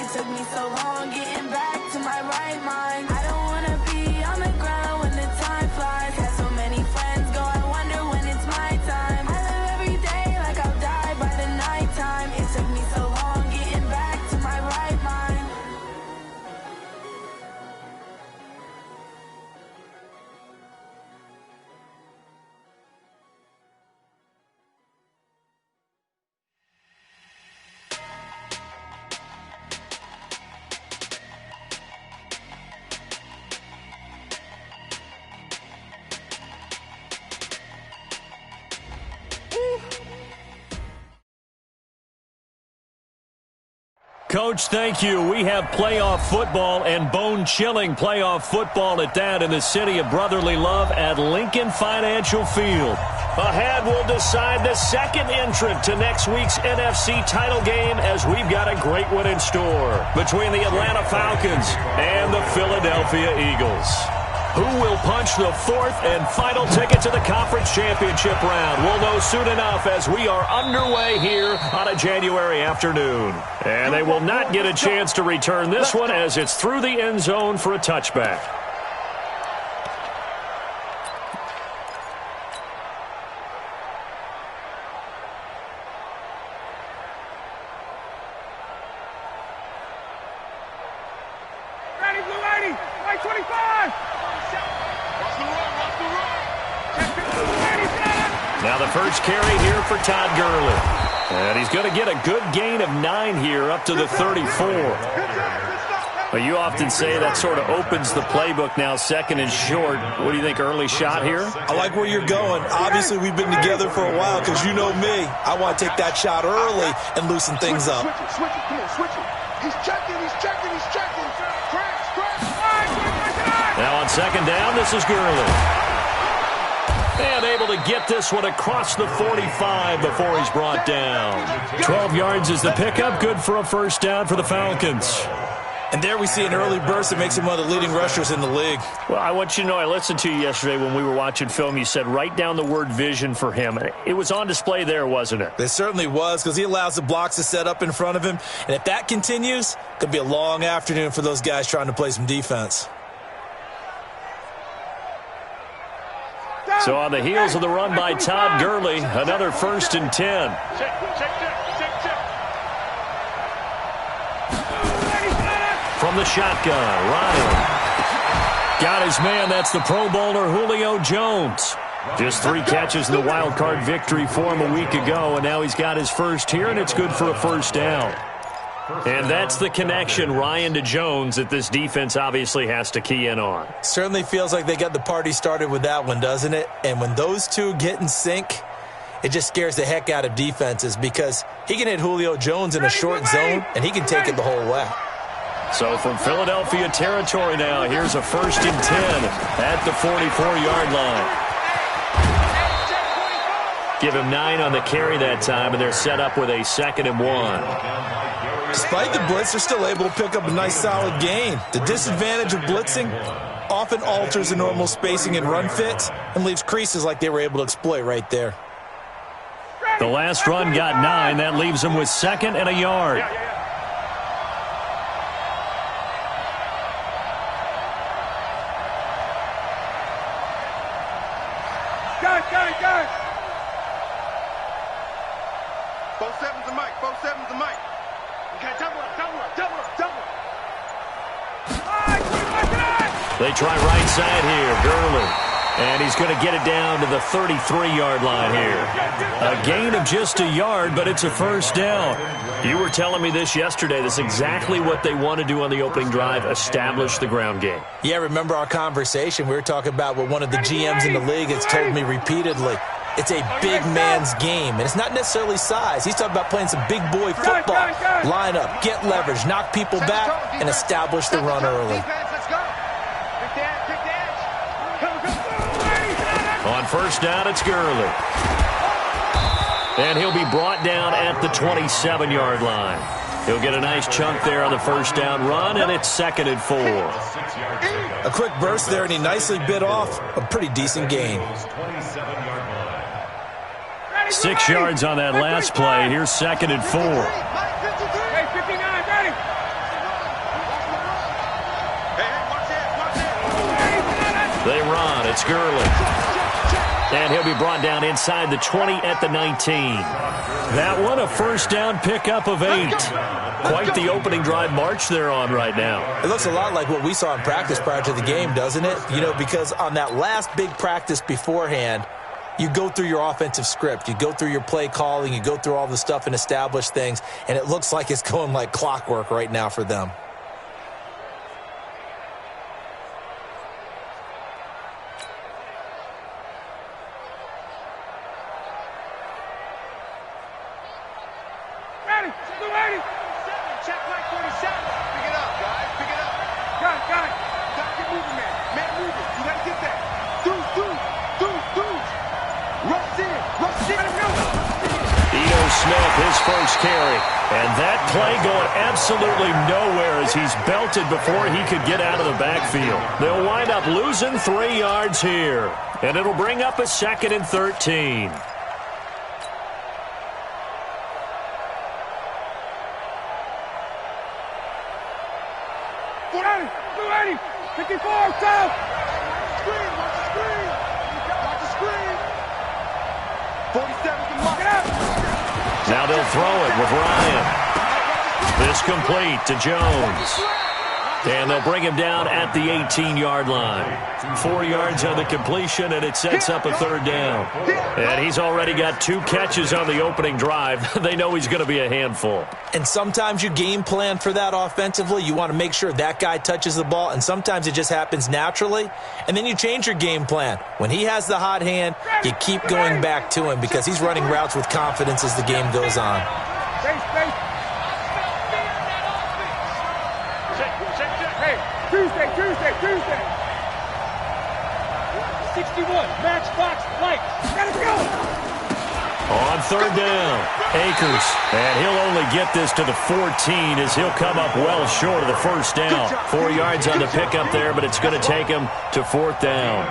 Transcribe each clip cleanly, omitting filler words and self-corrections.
It took me so long getting back to my right mind. I don't wanna be on the ground when the time flies. Had so many friends go, I wonder when it's my time. I live every day like I'll die by the nighttime. It took me so long getting back to my right mind. Coach, thank you. We have playoff football and bone-chilling playoff football at that in the city of brotherly love at Lincoln Financial Field. Ahead, we'll decide the second entrant to next week's NFC title game as we've got a great one in store between the Atlanta Falcons and the Philadelphia Eagles. Who will punch the fourth and final ticket to the conference championship round? We'll know soon enough as we are underway here on a January afternoon. And they will not get a chance to return this one as it's through the end zone for a touchback. Ready, blue 80, white 25. Now the first carry here for Todd Gurley. And he's going to get a good gain of 9 here up to the 34. Well, you often say that sort of opens the playbook now, second and short. What do you think, early shot here? I like where you're going. Obviously, we've been together for a while because you know me. I want to take that shot early and loosen things up. Switch it, come on, switch it. He's checking. Now on second down, this is Gurley. And able to get this one across the 45 before he's brought down. 12 yards is the pickup. Good for a first down for the Falcons. And there we see an early burst that makes him one of the leading rushers in the league. Well, I want you to know, I listened to you yesterday when we were watching film. You said write down the word vision for him. It was on display there, wasn't it? It certainly was, because he allows the blocks to set up in front of him. And if that continues, it could be a long afternoon for those guys trying to play some defense. So on the heels of the run by Todd Gurley, another 1st and 10. From the shotgun, Ryan got his man. That's the Pro Bowler Julio Jones. Just 3 catches in the wild card victory for him a week ago, and now he's got his first here, and it's good for a first down. And that's the connection, Ryan to Jones, that this defense obviously has to key in on. Certainly feels like they got the party started with that one, doesn't it? And when those two get in sync, it just scares the heck out of defenses because he can hit Julio Jones in a short zone, and he can take it the whole way. So from Philadelphia territory now, here's a 1st and 10 at the 44-yard line. Give him 9 on the carry that time, and they're set up with a 2nd and 1. Despite the blitz, they're still able to pick up a nice solid gain. The disadvantage of blitzing often alters the normal spacing and run fits and leaves creases like they were able to exploit right there. The last run got 9. That leaves them with 2nd and a yard. Got it. Both sevens and Mike. Okay, double up. They try right side here, Gurley. And he's going to get it down to the 33-yard line here. A gain of just a yard, but it's a first down. You were telling me this yesterday. That's exactly what they want to do on the opening drive, establish the ground game. Yeah, remember our conversation? We were talking about what one of the GMs in the league has told me repeatedly. It's a big man's game, and it's not necessarily size. He's talking about playing some big boy football. Line up, get leverage, knock people back, and establish the run early. On first down, it's Gurley. And he'll be brought down at the 27-yard line. He'll get a nice chunk there on the first down run, and it's 2nd and 4. A quick burst there, and he nicely bit off a pretty decent gain. 6 yards on that last play. Here's 2nd and 4. They run. It's Gurley. And he'll be brought down inside the 20 at the 19. That one, a first down pickup of 8. Quite the opening drive march they're on right now. It looks a lot like what we saw in practice prior to the game, doesn't it? You know, because on that last big practice beforehand, you go through your offensive script. You go through your play calling. You go through all the stuff and establish things. And it looks like it's going like clockwork right now for them. Check right 47. Pick it up, guys. Pick it up. Got it. Got to get moving, man. Man, moving. You got to get that. Do. Rush in. Ito Smith, his first carry. And that play going absolutely nowhere as he's belted before he could get out of the backfield. They'll wind up losing 3 yards here. And it'll bring up a 2nd and 13. Ready. 54, south. Screen. Watch the screen. 47 can mark it out. Now they'll throw it with Ryan. This complete to Jones. And they'll bring him down at the 18-yard line. 4 yards on the completion, and it sets up a 3rd down. And he's already got 2 catches on the opening drive. They know he's going to be a handful. And sometimes you game plan for that offensively. You want to make sure that guy touches the ball, and sometimes it just happens naturally. And then you change your game plan. When he has the hot hand, you keep going back to him because he's running routes with confidence as the game goes on. Space. Hey, Tuesday. 61, matchbox light. Gotta go. On 3rd down, Akers. And he'll only get this to the 14 as he'll come up well short of the first down. 4 yards on the pickup there, but it's going to take him to 4th down.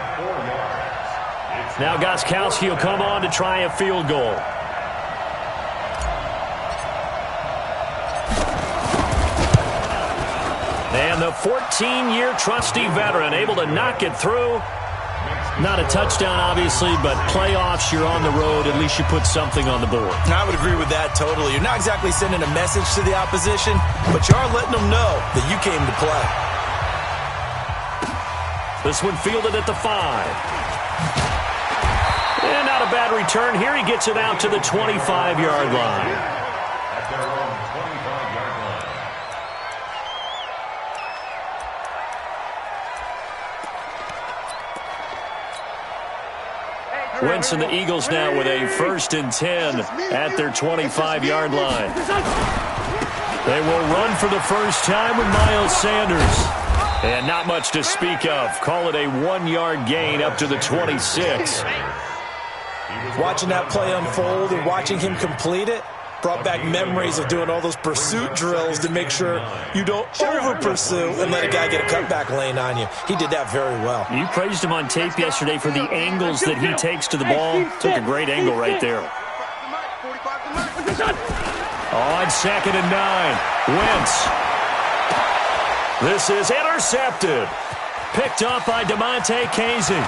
Now Gostkowski will come on to try a field goal. And the 14-year trusty veteran able to knock it through. Not a touchdown, obviously, but playoffs, you're on the road. At least you put something on the board. I would agree with that totally. You're not exactly sending a message to the opposition, but you are letting them know that you came to play. This one fielded at the 5. And not a bad return. Here he gets it out to the 25-yard line. Wentz and the Eagles now with a 1st and 10 at their 25-yard line. They will run for the first time with Miles Sanders. And not much to speak of. Call it a 1-yard gain up to the 26. Watching that play unfold and watching him complete it brought back memories of doing all those pursuit drills to make sure you don't over-pursue and let a guy get a cutback lane on you. He did that very well. You praised him on tape yesterday for the angles that he takes to the ball. Took a great angle right there. On 2nd and 9, Wentz. This is intercepted. Picked off by DeMonte Casey.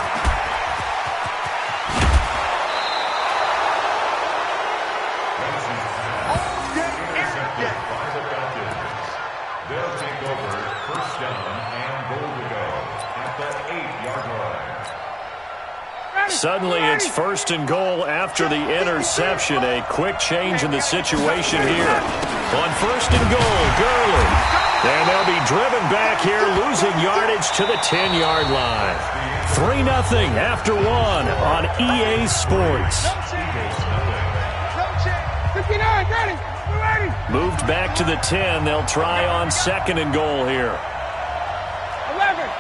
Suddenly it's 1st and goal after the interception. A quick change in the situation here. On 1st and goal, Gurley. And they'll be driven back here, losing yardage to the 10-yard line. 3-0 after 1 on EA Sports. 59, ready. Moved back to the 10. They'll try on 2nd and goal here. 11.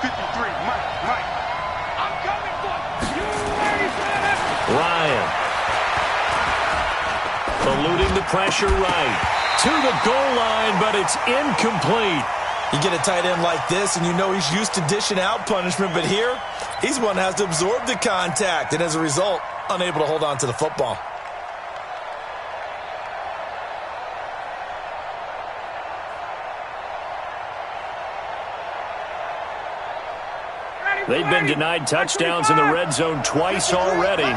53, Mike. I'm coming for you. Ryan. Eluding the pressure right. To the goal line, but it's incomplete. You get a tight end like this, and you know he's used to dishing out punishment, but here, he's one that has to absorb the contact, and as a result, unable to hold on to the football. They've been denied touchdowns in the red zone twice already.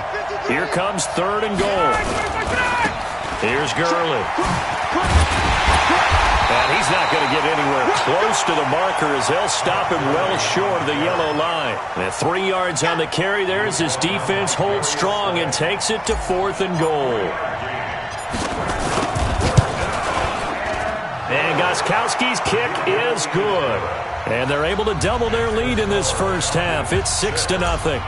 Here comes 3rd and goal. Here's Gurley. And he's not going to get anywhere close to the marker as they'll stop him well short of the yellow line. And 3 yards on the carry there as his defense holds strong and takes it to 4th and goal. And Gostkowski's kick is good. And they're able to double their lead in this first half. It's 6-0.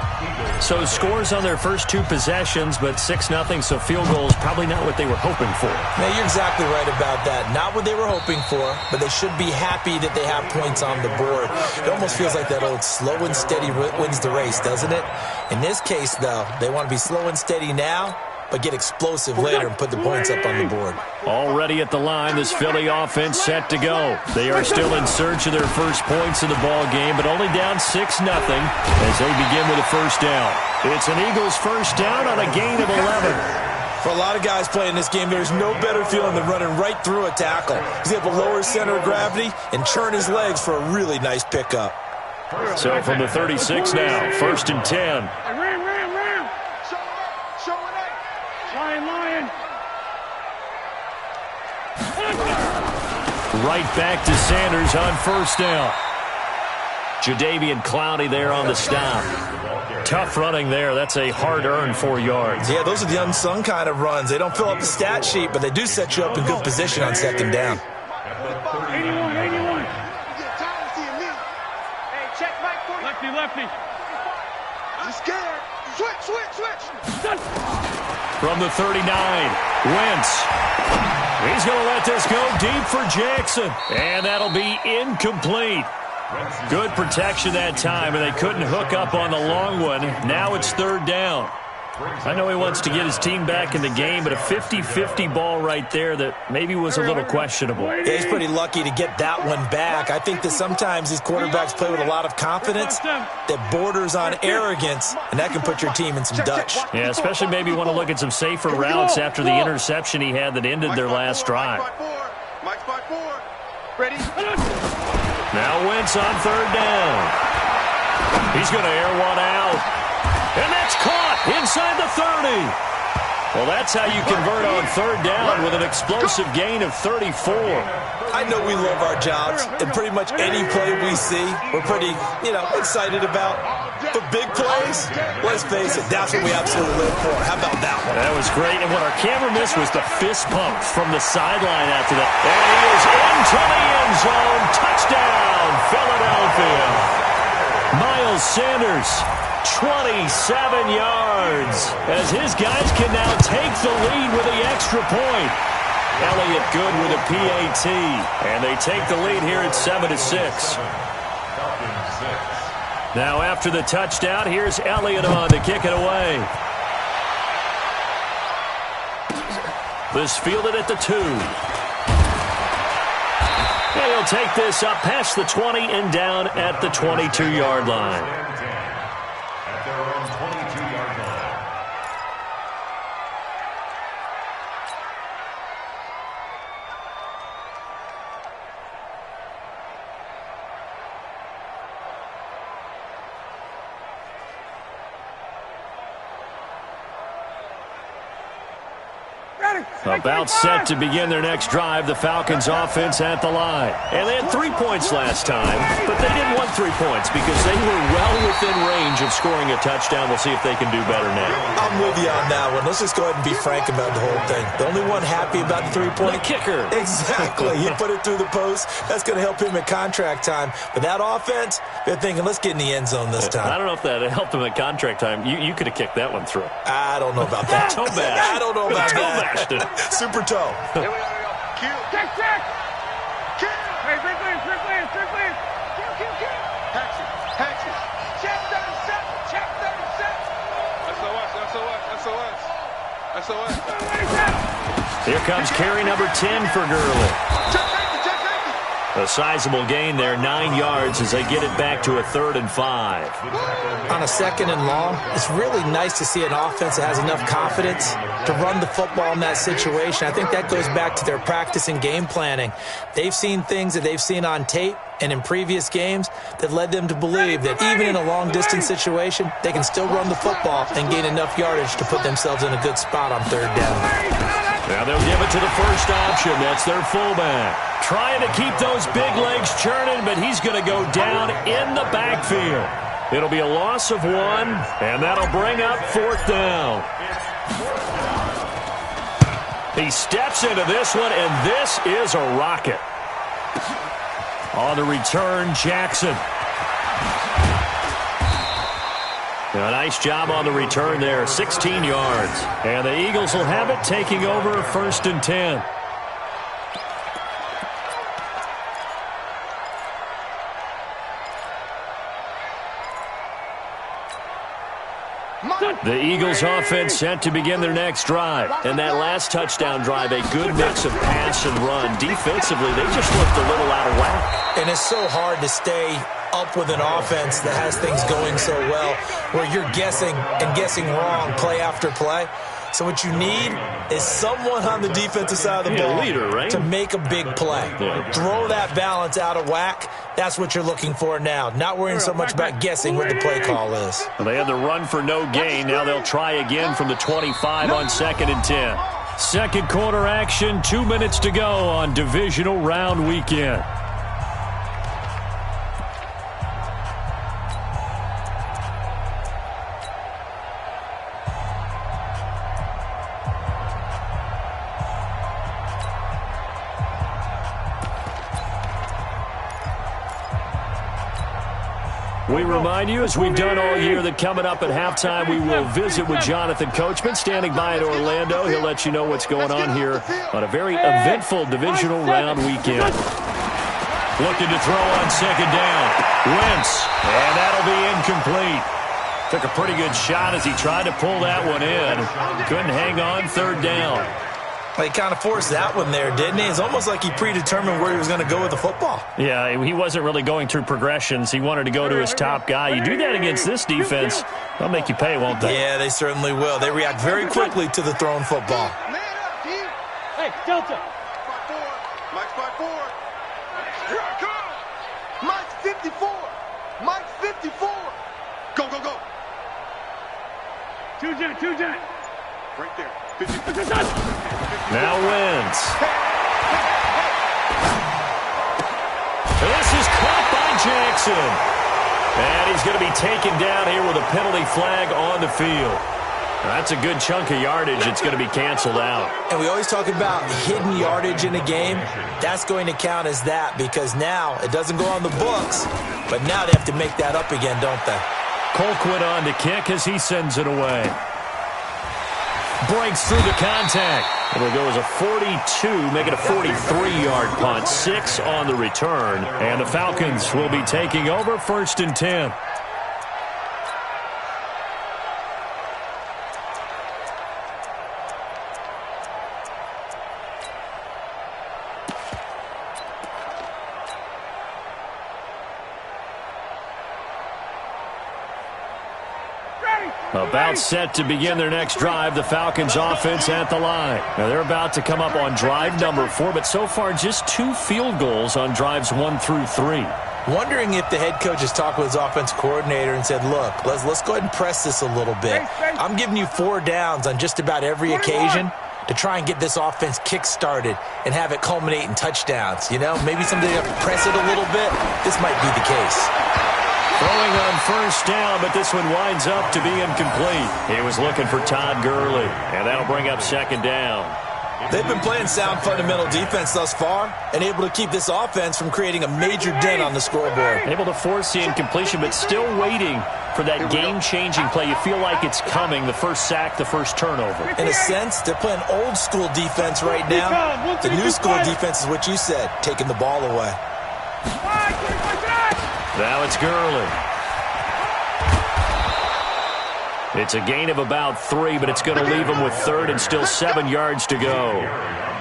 So scores on their first 2 possessions, but 6-0, so field goals probably not what they were hoping for. Now, you're exactly right about that. Not what they were hoping for, but they should be happy that they have points on the board. It almost feels like that old slow and steady wins the race, doesn't it? In this case, though, they want to be slow and steady now, but get explosive later and put the points up on the board. Already at the line, this Philly offense set to go. They are still in search of their first points in the ball game, but only down 6-0 as they begin with a first down. It's an Eagles first down on a gain of 11. For a lot of guys playing this game, there's no better feeling than running right through a tackle. He's able to lower his center of gravity and turn his legs for a really nice pickup. So from the 36 now, 1st and 10. Right back to Sanders on first down. Jadeveon Clowney there on the stop. Tough running there. That's a hard-earned 4 yards. Yeah, those are the unsung kind of runs. They don't fill up the stat sheet, but they do set you up in good position on 2nd down. 81. Hey, check Mike 40. Lefty. I'm scared. Switch. From the 39, Wentz. He's going to let this go deep for Jackson. And that'll be incomplete. Good protection that time, and they couldn't hook up on the long one. Now it's 3rd down. I know he wants to get his team back in the game, but a 50-50 ball right there that maybe was a little questionable. Yeah, he's pretty lucky to get that one back. I think that sometimes these quarterbacks play with a lot of confidence that borders on arrogance, and that can put your team in some Dutch. Yeah, especially maybe want to look at some safer routes after the interception he had that ended their last drive. Mike spot 4. Ready? Now Wentz on 3rd down. He's going to air one out. And that's caught inside the 30. Well, that's how you convert on 3rd down with an explosive gain of 34. I know we love our jobs, and pretty much any play we see, we're pretty, excited about. But big plays, let's face it, that's what we absolutely live for. How about that one? That was great, and what our camera missed was the fist pump from the sideline after that. And he is into the end zone. Touchdown, Philadelphia. Miles Sanders. 27 yards as his guys can now take the lead with the extra point. Elliott good with a PAT, and they take the lead here at 7-6. Now after the touchdown, here's Elliott on to kick it away. This fielded at the 2. And he'll take this up past the 20 and down at the 22-yard line. About set to begin their next drive, the Falcons offense at the line. And they had 3 points last time, but they didn't want 3 points because they were well within range of scoring a touchdown. We'll see if they can do better now. I'm with you on that one. Let's just go ahead and be frank about the whole thing. The only one happy about the 3-point? The kicker. Exactly. He put it through the post. That's going to help him at contract time. But that offense, they're thinking, let's get in the end zone this time. I don't know if that helped him at contract time. You could have kicked that one through. I don't know about that. Toe bash. I don't know about that. Super toe. Here we go. Kill. Check. Kill. Hey, Strickland. Kill. Hatchet. Check 37. SOS. Here comes carry number 10 for Gurley. Check 50. A sizable gain there, 9 yards as they get it back to a 3rd and 5. On a 2nd and long, it's really nice to see an offense that has enough confidence to run the football in that situation. I think that goes back to their practice and game planning. They've seen things that they've seen on tape and in previous games that led them to believe that even in a long-distance situation, they can still run the football and gain enough yardage to put themselves in a good spot on 3rd down. Now they'll give it to the first option. That's their fullback. Trying to keep those big legs churning, but he's going to go down in the backfield. It'll be a loss of 1, and that'll bring up 4th down. He steps into this one, and this is a rocket. On the return, Jackson. A nice job on the return there, 16 yards. And the Eagles will have it, taking over 1st and 10. The Eagles offense set to begin their next drive. And that last touchdown drive, a good mix of pass and run. Defensively, they just looked a little out of whack. And it's so hard to stay up with an offense that has things going so well, where you're guessing and guessing wrong play after play. So what you need is someone on the defensive side of the ball leader, right? to make a big play. Yeah. Throw that balance out of whack. That's what you're looking for now. Not worrying so much about guessing what the play call is. Well, they had the run for no gain. Now they'll try again from the 25 on 2nd and 10. Second quarter action, 2 minutes to go on divisional round weekend. We remind you, as we've done all year, that coming up at halftime, we will visit with Jonathan Coachman, standing by in Orlando. He'll let you know what's going on here on a very eventful divisional round weekend. Looking to throw on 2nd down. Wentz, and that'll be incomplete. Took a pretty good shot as he tried to pull that one in. Couldn't hang on 3rd down. He kind of forced that one there, didn't he? It's almost like he predetermined where he was going to go with the football. Yeah, he wasn't really going through progressions. He wanted to go to his top guy. You do that against this defense, they'll make you pay, won't they? Yeah, they certainly will. They react very quickly to the thrown football. Hey, Delta. Mike's by 4. Here I come. Mike's 54. Mike's 54. Go, go, go. Two jet. Right there. Now Wentz. This is caught by Jackson. And he's going to be taken down here with a penalty flag on the field. That's a good chunk of yardage. It's going to be canceled out. And we always talk about hidden yardage in a game. That's going to count as that because now it doesn't go on the books, but now they have to make that up again, don't they? Colquitt on to kick as he sends it away. Breaks through the contact. It'll go as a 42, make it a 43-yard punt. 6 on the return. And the Falcons will be taking over 1st and 10. About set to begin their next drive, the Falcons offense at the line. Now they're about to come up on drive number 4, but so far just 2 field goals on drives 1 through 3. Wondering if the head coach has talked with his offensive coordinator and said, look, let's go ahead and press this a little bit. I'm giving you 4 downs on just about every occasion to try and get this offense kick-started and have it culminate in touchdowns. You know, maybe someday you have to press it a little bit. This might be the case. Throwing on 1st down, but this one winds up to be incomplete. He was looking for Todd Gurley, and that'll bring up 2nd down. They've been playing sound fundamental defense thus far and able to keep this offense from creating a major dent on the scoreboard. Able to force the incompletion, but still waiting for that game-changing play. You feel like it's coming, the first sack, the first turnover. In a sense, they're playing old-school defense right now. The new-school defense is what you said, taking the ball away. Now it's Gurley. It's a gain of about 3, but it's going to leave him with 3rd and still 7 yards to go.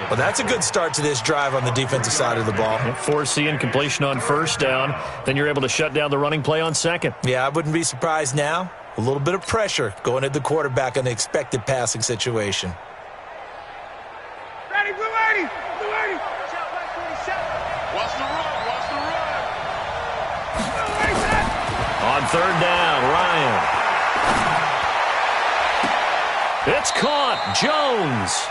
Well, that's a good start to this drive on the defensive side of the ball. Forcing incompletion on first down. Then you're able to shut down the running play on second. Yeah, I wouldn't be surprised now. A little bit of pressure going at the quarterback in the expected passing situation. Ready, blue 80! Blue 80! Watch out, black 47. Watch the run, watch the run. On third down, Ryan. It's caught. Jones.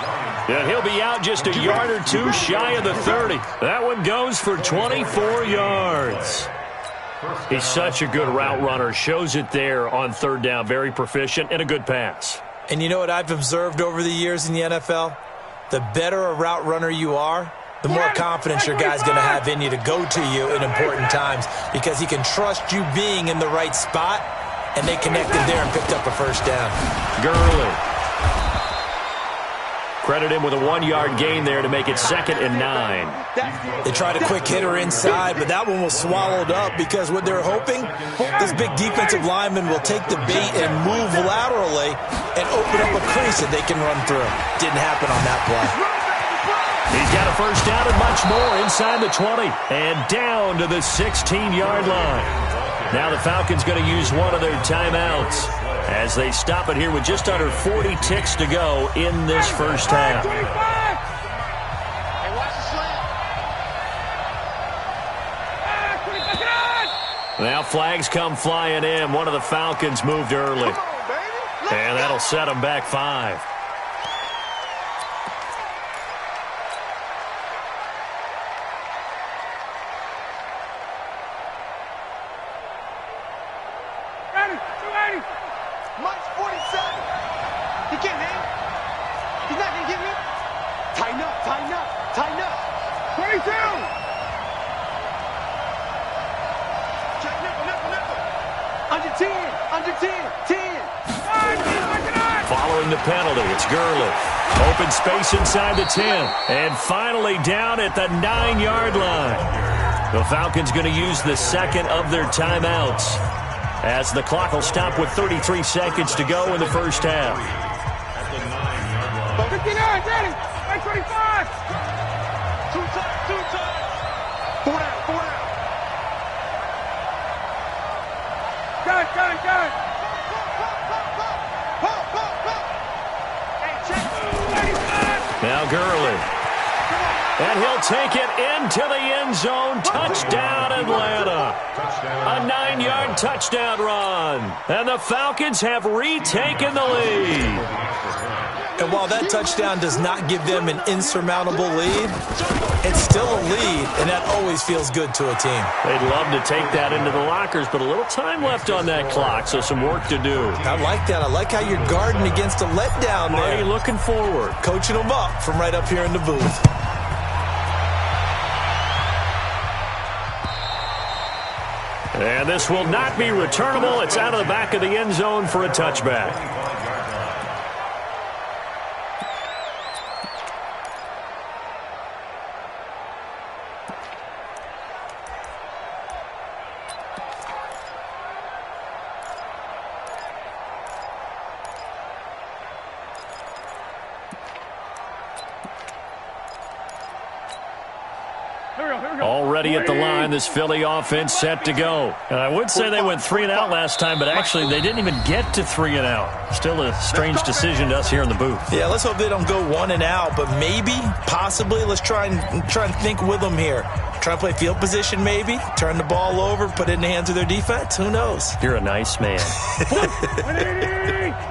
And he'll be out just a yard or two shy of the 30. That one goes for 24 yards. He's such a good route runner. Shows it there on third down. Very proficient and a good pass. And you know what I've observed over the years in the NFL? The better a route runner you are, the more confidence your guy's going to have in you to go to you in important times because he can trust you being in the right spot, and they connected there and picked up a first down. Gurley. Credit him with a 1-yard gain there to make it 2nd and 9. They tried a quick hitter inside, but that one was swallowed up because what they're hoping, this big defensive lineman will take the bait and move laterally and open up a crease that they can run through. Didn't happen on that play. He's got a first down and much more inside the 20 and down to the 16-yard line. Now the Falcons going to use one of their timeouts as they stop it here with just under 40 ticks to go in this first half. Hey, watch the slant. Now flags come flying in. One of the Falcons moved early. Come on, baby. And that'll set them back 5. Ready, 280. Mike's 47. He can't hang. He's not going to get me. Tighten up, tighten up, tighten up. 22. Check nickel. Under 10, under 10, 10. Following the penalty, it's Gurley. Open space inside the 10. And finally down at the 9-yard line. The Falcons going to use the second of their timeouts, as the clock will stop with 33 seconds to go in the first half. 59, ready. 25. Two times. 4 down. Gun. Hey, check. Now Gurley. And he'll take it into the end zone. Touchdown, Atlanta. A 9-yard touchdown run. And the Falcons have retaken the lead. And while that touchdown does not give them an insurmountable lead, it's still a lead, and that always feels good to a team. They'd love to take that into the lockers, but a little time left on that clock, so some work to do. I like that. I like how you're guarding against a letdown there. Marty looking forward. Coaching them up from right up here in the booth. And this will not be returnable. It's out of the back of the end zone for a touchback. Already at the line, this Philly offense set to go. And I would say they went 3 and out last time, but actually they didn't even get to 3 and out. Still a strange decision to us here in the booth. Yeah, let's hope they don't go 1 and out, but maybe, possibly, let's try and think with them here. Try and play field position maybe, turn the ball over, put it in the hands of their defense. Who knows? You're a nice man.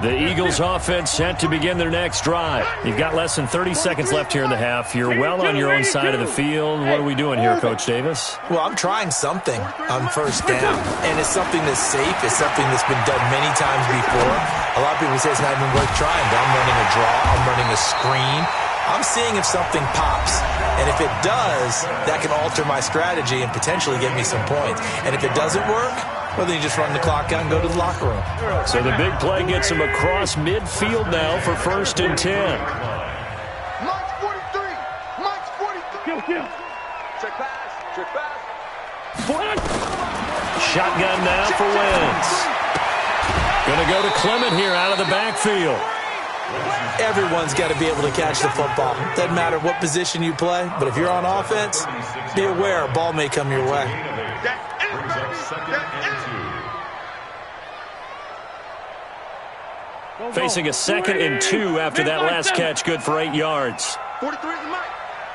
The Eagles offense set to begin their next drive. You've got less than 30 seconds left here in the half. You're well on your own side of the field. What are we doing here, Coach Davis? Well, I'm trying something on first down, and it's something that's safe. It's something that's been done many times before. A lot of people say it's not even worth trying, but I'm running a draw. I'm running a screen. I'm seeing if something pops, and if it does, that can alter my strategy and potentially get me some points. And if it doesn't work, well, then you just run the clock out and go to the locker room. So the big play gets him across midfield now for 1st and 10. Mike's 43. Mike's 43. Kill. Check pass. Shotgun now for Wentz. Going to go to Clement here out of the backfield. Everyone's got to be able to catch the football. Doesn't matter what position you play, but if you're on offense, be aware a ball may come your way. Facing a 2nd and 2 after that last catch, good for 8 yards. 43 is the mic.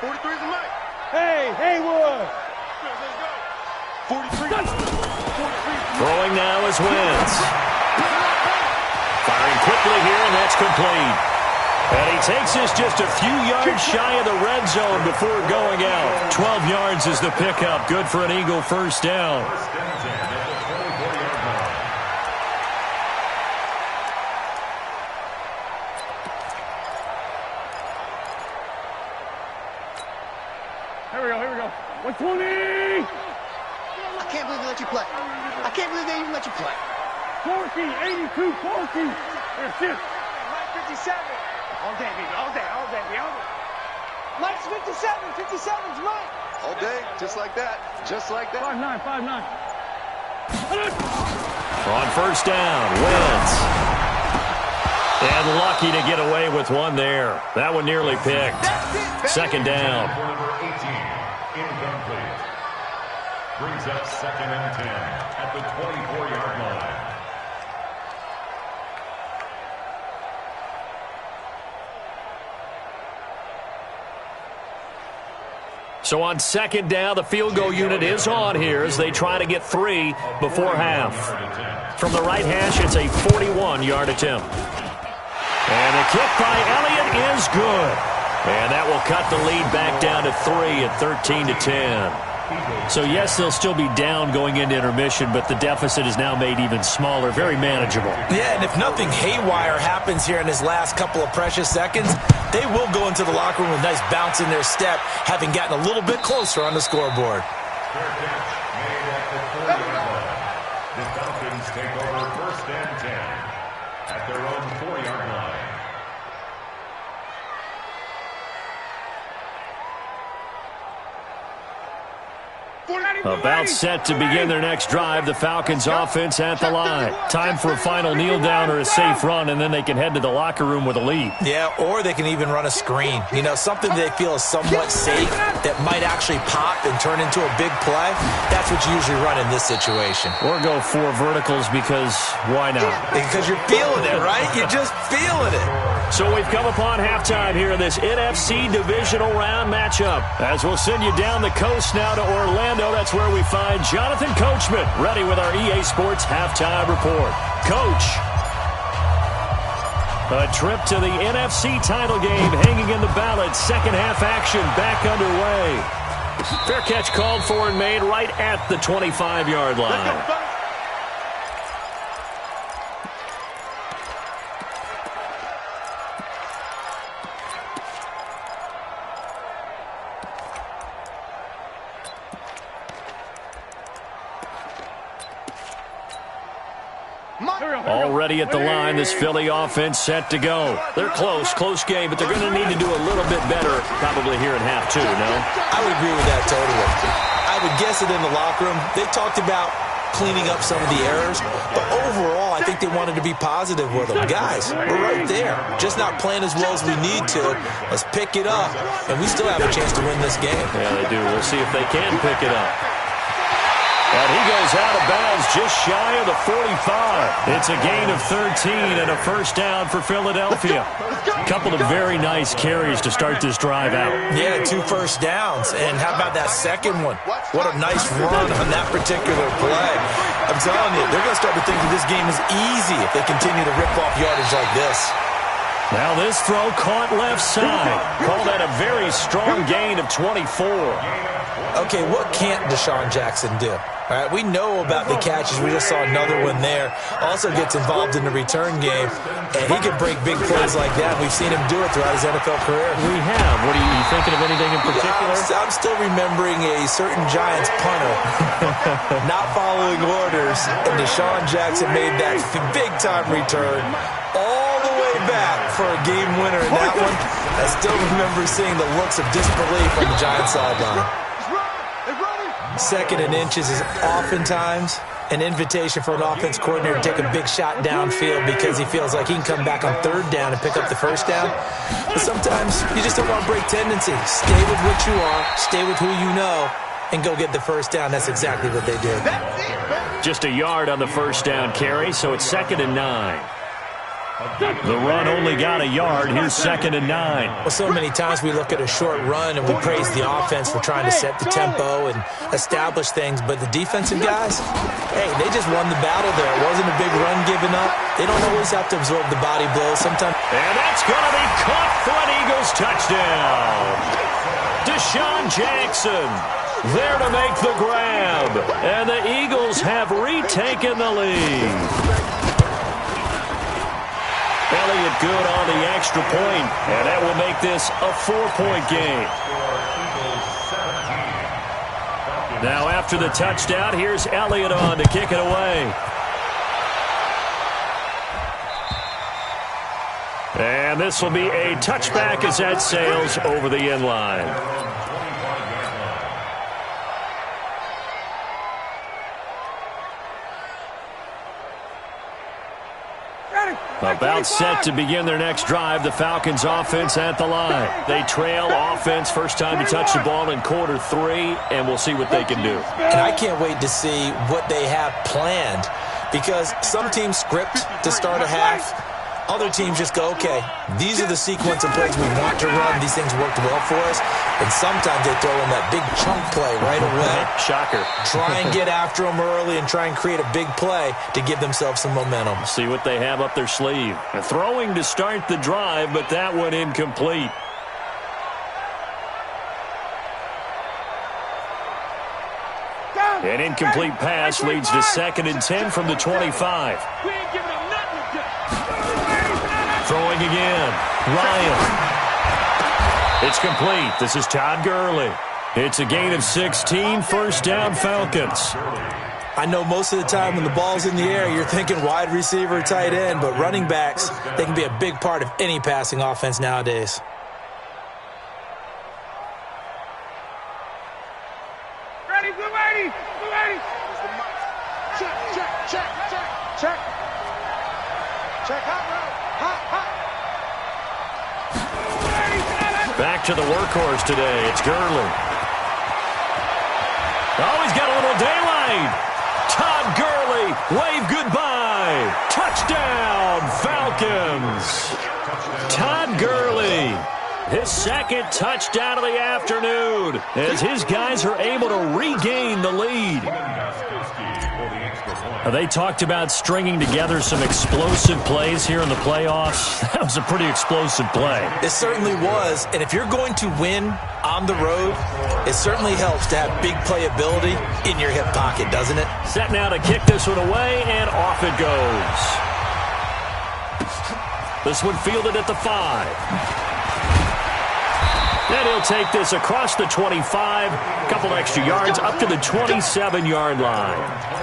43 is the mic. Hey, Haywood. 43. Throwing now is Wentz. Firing quickly here, and that's complete. And he takes us just a few yards shy of the red zone before going out. 12 yards is the pickup. Good for an Eagle first down. Here we go. 120. I can't believe they let you play. I can't believe they even let you play. 40, 82, 40. That's it. Mike 57. All day, baby. All day. Mike's 57. 57's Mike. All day, just like that. Just like that. 5'9", 5'9". On first down, Wentz. And lucky to get away with one there. That one nearly picked. 2nd down. Number 18, incomplete. Brings up 2nd and 10 at the 24-yard line. So on 2nd down, the field goal unit is on here as they try to get 3 before half. From the right hash, it's a 41-yard attempt. And the kick by Elliott is good. And that will cut the lead back down to 3 at 13-10. So, yes, they'll still be down going into intermission, but the deficit is now made even smaller, very manageable. Yeah, and if nothing haywire happens here in his last couple of precious seconds, they will go into the locker room with a nice bounce in their step, having gotten a little bit closer on the scoreboard. The Falcons take over 1st and 10 at their own 4-yard line. About set to begin their next drive, the Falcons offense at the line. Time for a final kneel down or a safe run, and then they can head to the locker room with a lead. Yeah, or they can even run a screen. You know, something they feel is somewhat safe that might actually pop and turn into a big play. That's what you usually run in this situation. Or go 4 verticals because why not? Because you're feeling it, right? You're just feeling it. So we've come upon halftime here in this NFC divisional round matchup. As we'll send you down the coast now to Orlando, that's where we find Jonathan Coachman ready with our EA Sports halftime report. Coach, a trip to the NFC title game hanging in the balance. 2nd half action back underway. Fair catch called for and made right at the 25-yard line. Already at the line, this Philly offense set to go. They're close game, but they're going to need to do a little bit better probably here in half 2, no? I would agree with that totally. I would guess that in the locker room, they talked about cleaning up some of the errors, but overall, I think they wanted to be positive with them. Guys, we're right there. Just not playing as well as we need to. Let's pick it up, and we still have a chance to win this game. Yeah, they do. We'll see if they can pick it up. And he goes out of bounds just shy of the 45. It's a gain of 13 and a first down for Philadelphia. A couple of very nice carries to start this drive out. Yeah, 2 first downs. And how about that second one? What a nice run on that particular play. I'm telling you, they're going to start to think that this game is easy if they continue to rip off yardage like this. Now this throw caught left side. Call that a very strong gain of 24. Okay, what can't Deshaun Jackson do? All right, we know about the catches. We just saw another one there. Also gets involved in the return game, and he can break big plays like that. We've seen him do it throughout his NFL career. We have. What are you thinking of anything in particular? I'm still remembering a certain Giants punter not following orders, and Deshaun Jackson made that big-time return all the way back for a game winner in that one. I still remember seeing the looks of disbelief on the Giants sideline. 2nd and inches is oftentimes an invitation for an offense coordinator to take a big shot downfield because he feels like he can come back on third down and pick up the first down. But sometimes you just don't want to break tendency. Stay with what you are, stay with who you know, and go get the first down. That's exactly what they did. Just a yard on the first down carry, so it's 2nd and 9. The run only got a yard. Here's 2nd and 9. Well, so many times we look at a short run and we praise the offense for trying to set the tempo and establish things, but the defensive guys, hey, they just won the battle there. It wasn't a big run given up. They don't always have to absorb the body blows. Sometimes. And that's going to be caught for an Eagles touchdown. Deshaun Jackson there to make the grab. And the Eagles have retaken the lead. Elliott good on the extra point, and that will make this a 4-point game. Now after the touchdown, here's Elliott on to kick it away. And this will be a touchback as that sails over the end line. About set to begin their next drive, the Falcons offense at the line. They trail offense, first time to touch the ball in quarter 3, and we'll see what they can do. And I can't wait to see what they have planned, because some teams script to start a half. Other teams just go, okay, these are the sequence of plays we want to run. These things worked well for us. And sometimes they throw in that big chunk play right away. Shocker. Try and get after them early and try and create a big play to give themselves some momentum. See what they have up their sleeve. A throwing to start the drive, but that one incomplete. An incomplete pass leads to 2nd and 10 from the 25. Throwing again. Ryan. It's complete. This is Todd Gurley. It's a gain of 16, first down Falcons. I know most of the time when the ball's in the air, you're thinking wide receiver, tight end, but running backs, they can be a big part of any passing offense nowadays. Ready, blue 80, blue 80. Check, check, check, check, check. Check, hot route, hot, hot. Back to the workhorse today. It's Gurley. Oh, he's got a little daylight. Todd Gurley, wave goodbye. Touchdown, Falcons. Todd Gurley, his 2nd touchdown of the afternoon, as his guys are able to regain the lead. They talked about stringing together some explosive plays here in the playoffs. That was a pretty explosive play. It certainly was, and if you're going to win on the road, it certainly helps to have big playability in your hip pocket, doesn't it? Set now to kick this one away, and off it goes. This one fielded at the 5. And he'll take this across the 25, a couple extra yards up to the 27-yard line.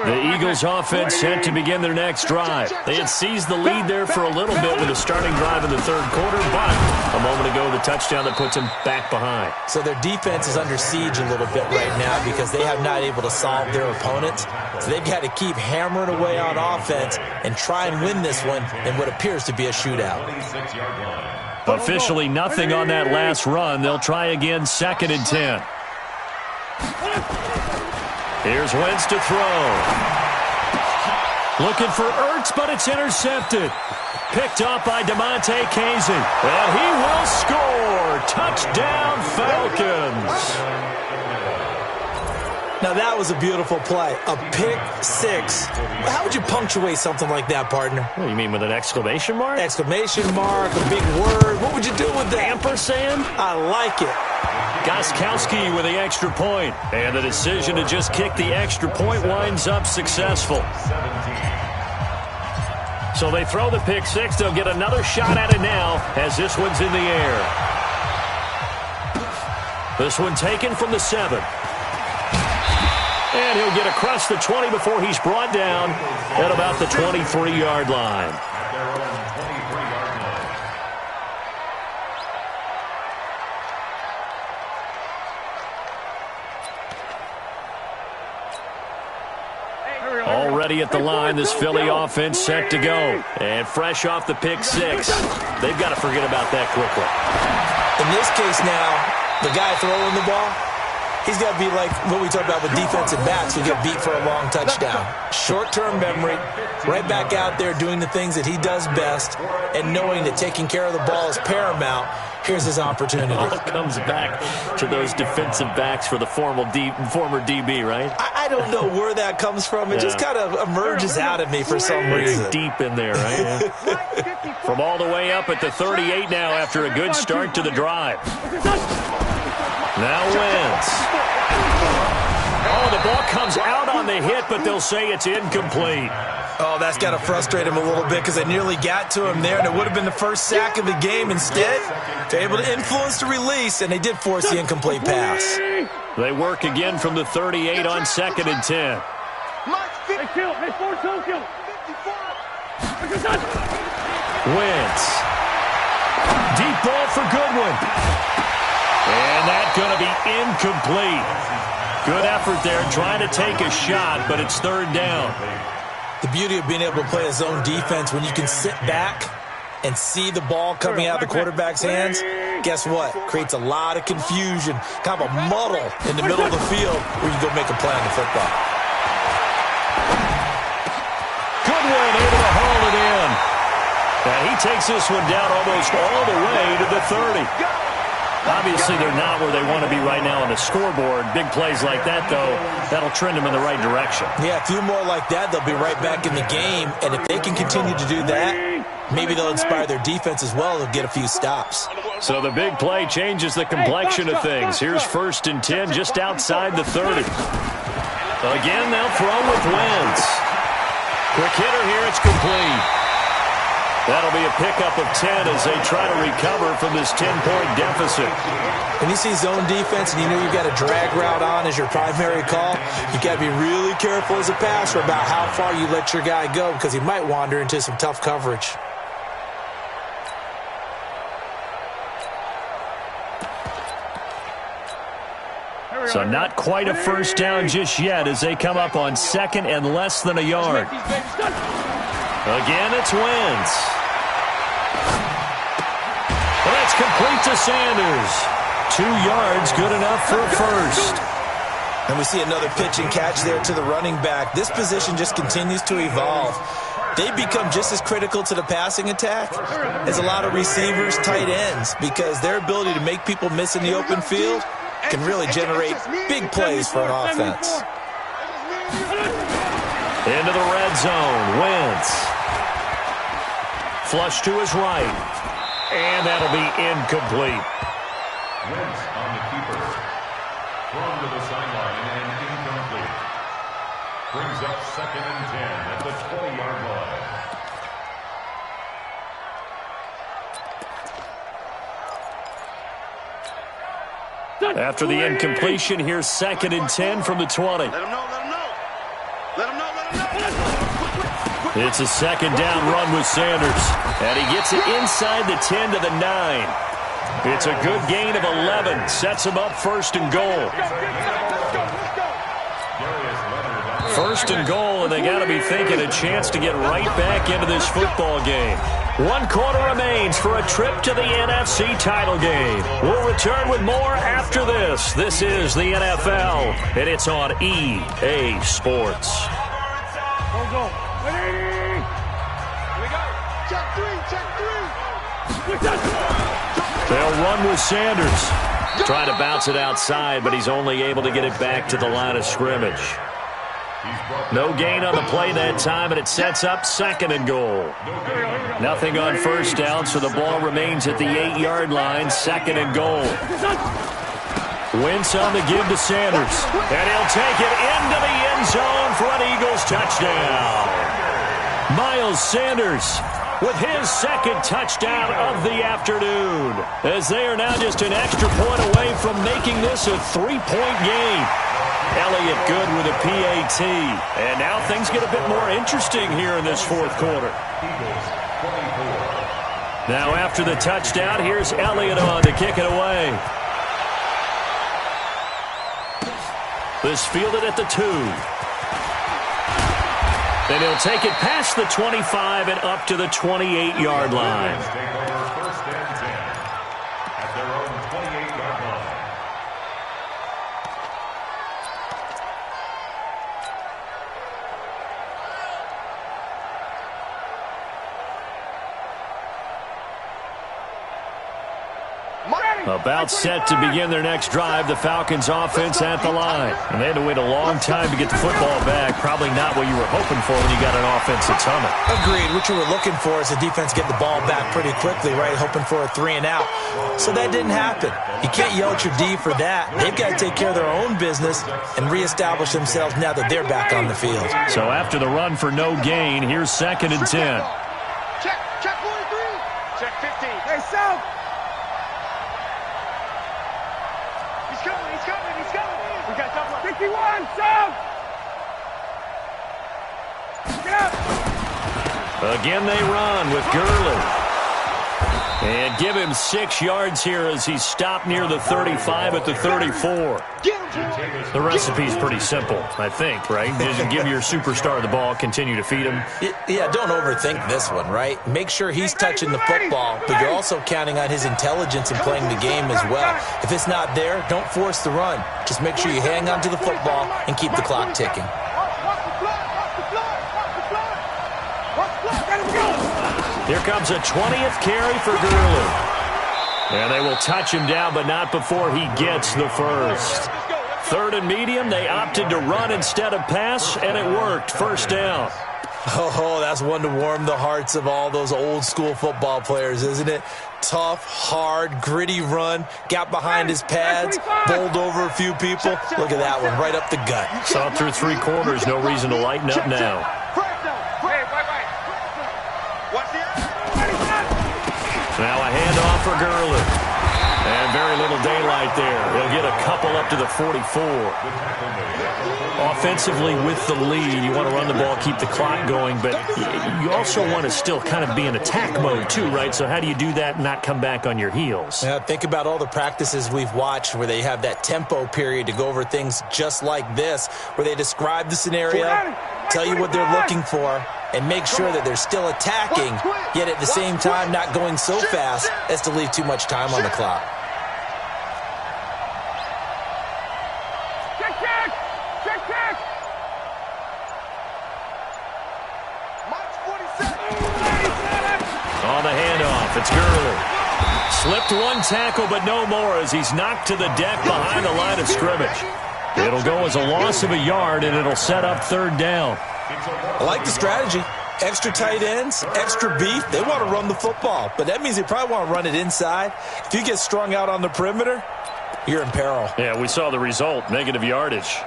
The Eagles offense set to begin their next drive. They had seized the lead there for a little bit with a starting drive in the 3rd quarter, but a moment ago the touchdown that puts them back behind. So their defense is under siege a little bit right now because they have not able to solve their opponents. So they've got to keep hammering away on offense and try and win this one in what appears to be a shootout. Officially nothing on that last run. They'll try again, 2nd and 10. Here's Wentz to throw. Looking for Ertz, but it's intercepted. Picked up by DeMonte Casey. And he will score. Touchdown, Falcons. Now, that was a beautiful play. A pick 6. How would you punctuate something like that, partner? What do you mean, with an exclamation mark? Exclamation mark, a big word. What would you do with that? Ampersand? I like it. Goskowski with the extra point. And the decision to just kick the extra point winds up successful. So they throw the pick 6. They'll get another shot at it now as this one's in the air. This one taken from the 7. And he'll get across the 20 before he's brought down at about the 23-yard line. ready at the line. This Philly offense set to go. And fresh off the pick six. They've got to forget about that quickly. In this case now, the guy throwing the ball, he's got to be like what we talk about with defensive backs who get beat for a long touchdown. Short-term memory, right back out there doing the things that he does best, and knowing that taking care of the ball is paramount. Here's his opportunity. All comes back to those defensive backs for the former DB, right? I don't know where that comes from. It just kind of emerges out of me for some reason. Deep in there, right? Yeah. From all the way up at the 38 now after a good start to the drive. Now Wentz. Oh, the ball comes out on the hit, but they'll say it's incomplete. Oh, that's got to frustrate him a little bit because they nearly got to him there, and it would have been the first sack of the game. Instead, they're able to influence the release, and they did force the incomplete pass. They work again from the 38 on 2nd and 10. Wentz. Deep ball for Goodwin. And that's going to be incomplete. Good effort there, trying to take a shot, but it's 3rd down. The beauty of being able to play a zone defense when you can sit back and see the ball coming out of the quarterback's hands, guess what? Creates a lot of confusion, kind of a muddle in the middle of the field where you go make a play on the football. Goodwin able to haul it in. And he takes this one down almost all the way to the 30. Obviously, they're not where they want to be right now on the scoreboard. Big plays like that, though, that'll trend them in the right direction. Yeah, a few more like that, they'll be right back in the game. And if they can continue to do that, maybe they'll inspire their defense as well. They'll get a few stops. So the big play changes the complexion of things. Here's 1st and 10 just outside the 30. Again, they'll throw with Wentz. Quick hitter here, it's complete. That'll be a pickup of 10 as they try to recover from this 10-point deficit. When you see zone defense and you know you've got a drag route on as your primary call, you've got to be really careful as a passer about how far you let your guy go because he might wander into some tough coverage. So not quite a first down just yet as they come up on 2nd and less than a yard. Again, it's Wentz. Well, that's complete to Sanders. 2 yards, good enough for a first. And we see another pitch and catch there to the running back. This position just continues to evolve. They become just as critical to the passing attack as a lot of receivers, tight ends, because their ability to make people miss in the open field can really generate big plays for an offense. Into the red zone, Wentz. Flush to his right. And that'll be incomplete. Wentz on the keeper. Thrown to the sideline and incomplete. Brings up 2nd and 10 at the 20-yard line. After the incompletion, here's 2nd and 10 from the 20. Let him know, let him know. Let him know, let him know. It's a 2nd down run with Sanders. And he gets it inside the 10 to the 9. It's a good gain of 11. Sets him up 1st and goal. 1st and goal, and they got to be thinking a chance to get right back into this football game. 1 quarter remains for a trip to the NFC title game. We'll return with more after this. This is the NFL, and it's on EA Sports. Go. Here we go. Check 3. They'll run with Sanders. Trying to bounce it outside, but he's only able to get it back to the line of scrimmage. No gain on the play that time, and it sets up 2nd and goal. Nothing on 1st down, so the ball remains at the 8-yard line, 2nd and goal. Wentz on the give to Sanders, and he'll take it into the end zone for an Eagles touchdown. Miles Sanders with his 2nd touchdown of the afternoon, as they are now just an extra point away from making this a 3-point game. Elliott good with a PAT. And now things get a bit more interesting here in this 4th quarter. Now after the touchdown, here's Elliott on to kick it away. This fielded at the 2. Then he'll take it past the 25 and up to the 28-yard line. Take over first and 10 at their own 28-yard line. About set to begin their next drive, the Falcons offense at the line. And they had to wait a long time to get the football back. Probably not what you were hoping for when you got an offense that's humming. Agreed. What you were looking for is the defense get the ball back pretty quickly, right? Hoping for a 3 and out. So that didn't happen. You can't yell at your D for that. They've got to take care of their own business and reestablish themselves now that they're back on the field. So after the run for no gain, here's 2nd and 10. Check 43. Check 15. Hey, South. He's coming. We got double 51, South. Get up. Again they run with Gurley. And give him 6 yards here as he's stopped near the 35 at the 34. The recipe's pretty simple, I think, right? Just give your superstar the ball, continue to feed him. Yeah, don't overthink this one, right? Make sure he's touching the football, but you're also counting on his intelligence in playing the game as well. If it's not there, don't force the run. Just make sure you hang on to the football and keep the clock ticking. Here comes a 20th carry for Gurley. And they will touch him down, but not before he gets the first. 3rd and medium, they opted to run instead of pass, and it worked. First down. Oh, that's one to warm the hearts of all those old school football players, isn't it? Tough, hard, gritty run, got behind his pads, bowled over a few people. Look at that one, right up the gut. Saw through 3 quarters, no reason to lighten up now. Now a handoff for Gurley. And very little daylight there. He'll get a couple up to the 44. Offensively with the lead, you want to run the ball, keep the clock going, but you also want to still kind of be in attack mode too, right? So how do you do that and not come back on your heels? Yeah, think about all the practices we've watched where they have that tempo period to go over things just like this, where they describe the scenario, tell you what they're looking for, and make sure that they're still attacking, yet at the same time not going so fast as to leave too much time on the clock. On the handoff, it's Gurley. Slipped one tackle, but no more as he's knocked to the deck behind the line of scrimmage. It'll go as a loss of a yard, and it'll set up 3rd down. I like the strategy. Extra tight ends, extra beef. They want to run the football, but that means they probably want to run it inside. If you get strung out on the perimeter, you're in peril. Yeah, we saw the result, negative yardage.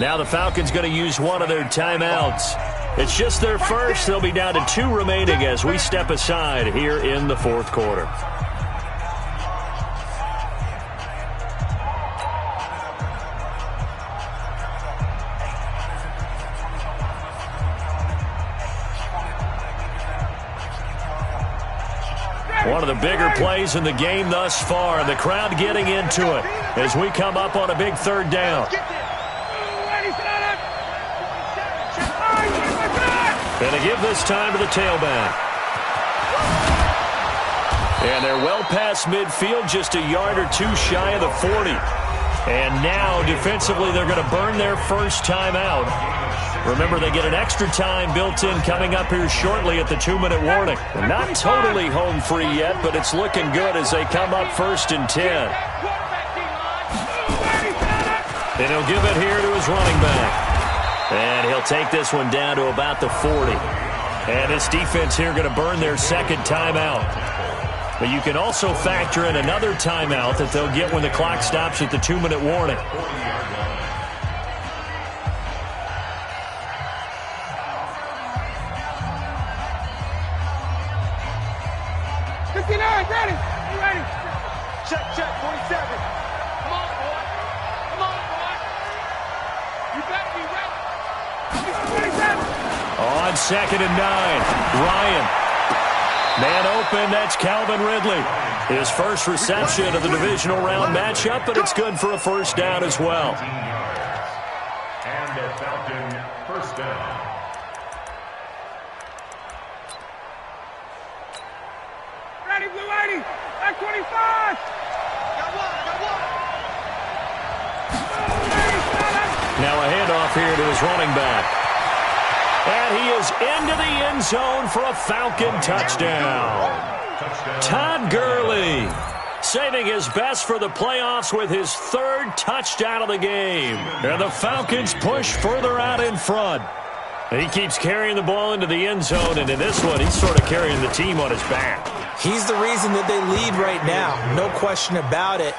Now the Falcons going to use one of their timeouts. It's just their first. They'll be down to 2 remaining as we step aside here in the 4th quarter. One of the bigger plays in the game thus far, and the crowd getting into it as we come up on a big 3rd down. Going to give this time to the tailback. And they're well past midfield, just a yard or 2 shy of the 40. And now, defensively, they're going to burn their first timeout. Remember, they get an extra time built in coming up here shortly at the 2-minute warning. They're not totally home free yet, but it's looking good as they come up 1st and 10. And he'll give it here to his running back. And he'll take this one down to about the 40. And this defense here going to burn their 2nd timeout. But you can also factor in another timeout that they'll get when the clock stops at the 2-minute warning. Ready? Check, 47. Come on, boy. Come on, boy. You better be ready. 27. On 2nd and 9, Ryan. Man open, that's Calvin Ridley. His first reception of the divisional round matchup, but it's good for a first down as well. And a Falcon first down. Ready, blue 80. Back 25. Got one. Now a handoff here to his running back. And he is into the end zone for a Falcon touchdown. Todd Gurley saving his best for the playoffs with his 3rd touchdown of the game. And the Falcons push further out in front. He keeps carrying the ball into the end zone, and in this one, he's sort of carrying the team on his back. He's the reason that they lead right now, no question about it.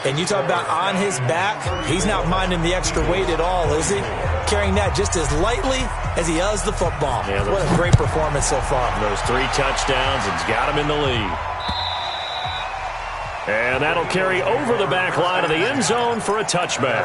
And you talk about on his back, he's not minding the extra weight at all, is he? Carrying that just as lightly as he does the football. Yeah, what a great performance so far. Those 3 touchdowns, and he's got him in the lead. And that'll carry over the back line of the end zone for a touchback.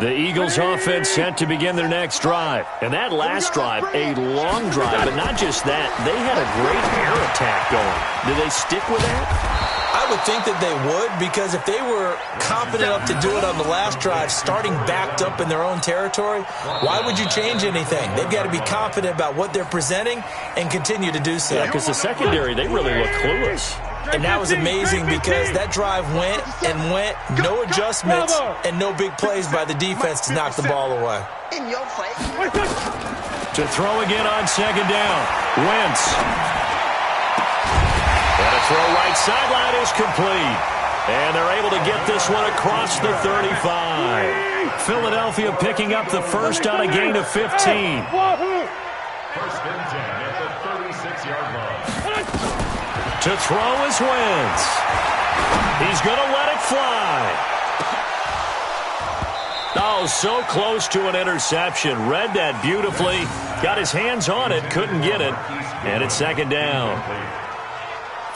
The Eagles offense set to begin their next drive. And that last drive, a long drive, but not just that. They had a great air attack going. Do they stick with that? I would think that they would, because if they were confident enough to do it on the last drive, starting backed up in their own territory, why would you change anything? They've got to be confident about what they're presenting and continue to do so. Yeah, because the secondary, they really look clueless. And that was amazing because that drive went and went, no adjustments and no big plays by the defense to knock the ball away. In your face. To throw again on 2nd down. Wentz. And a throw right sideline is complete. And they're able to get this one across the 35. Philadelphia picking up the first on a gain of 15. First and 10 at the 36-yard line. To throw is Wentz. He's going to let it fly. Oh, so close to an interception. Read that beautifully. Got his hands on it, couldn't get it. And it's 2nd down.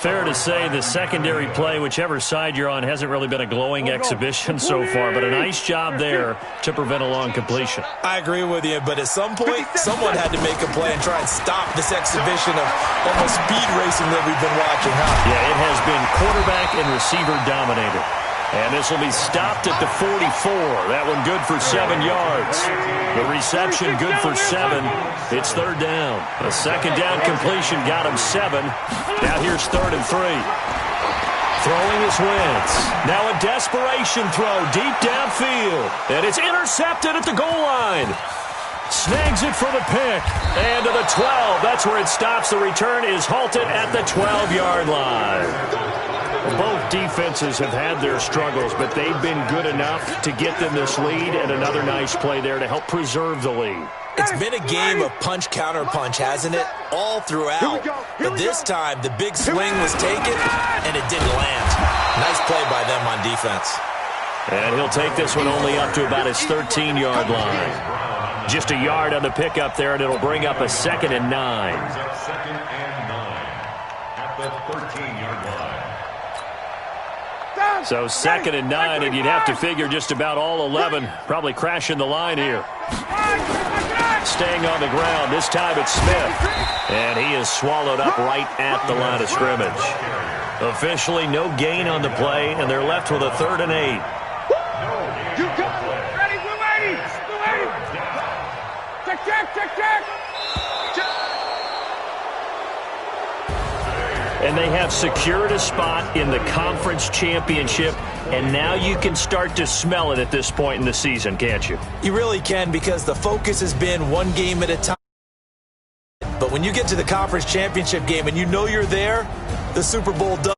Fair to say the secondary play, whichever side you're on, hasn't really been a glowing exhibition so far, but a nice job there to prevent a long completion. I agree with you, but at some point, someone had to make a play and try and stop this exhibition of almost speed racing that we've been watching, huh? Yeah, it has been quarterback and receiver dominated. And this will be stopped at the 44. That one good for 7 yards. The reception good for 7. It's 3rd down. A 2nd down completion got him 7. Now here's 3rd and 3. Throwing is Wentz. Now a desperation throw deep downfield. And it's intercepted at the goal line. Snags it for the pick. And to the 12. That's where it stops. The return is halted at the 12-yard line. Both defenses have had their struggles, but they've been good enough to get them this lead, and another nice play there to help preserve the lead. It's been a game of punch-counter-punch, hasn't it? All throughout. But this time, the big swing was taken, and it didn't land. Nice play by them on defense. And he'll take this one only up to about his 13-yard line. Just a yard on the pickup there, and it'll bring up a 2nd and 9. 2nd and 9 at the 13-yard line. So 2nd and 9, and you'd have to figure just about all 11 probably crashing the line here. Staying on the ground. This time it's Smith. And he is swallowed up right at the line of scrimmage. Officially no gain on the play, and they're left with a 3rd and 8. You go. Ready, blue 80. Blue 80. Check. And they have secured a spot in the conference championship, and now you can start to smell it at this point in the season, can't you? You really can, because the focus has been one game at a time. But when you get to the conference championship game and you know you're there, the Super Bowl does.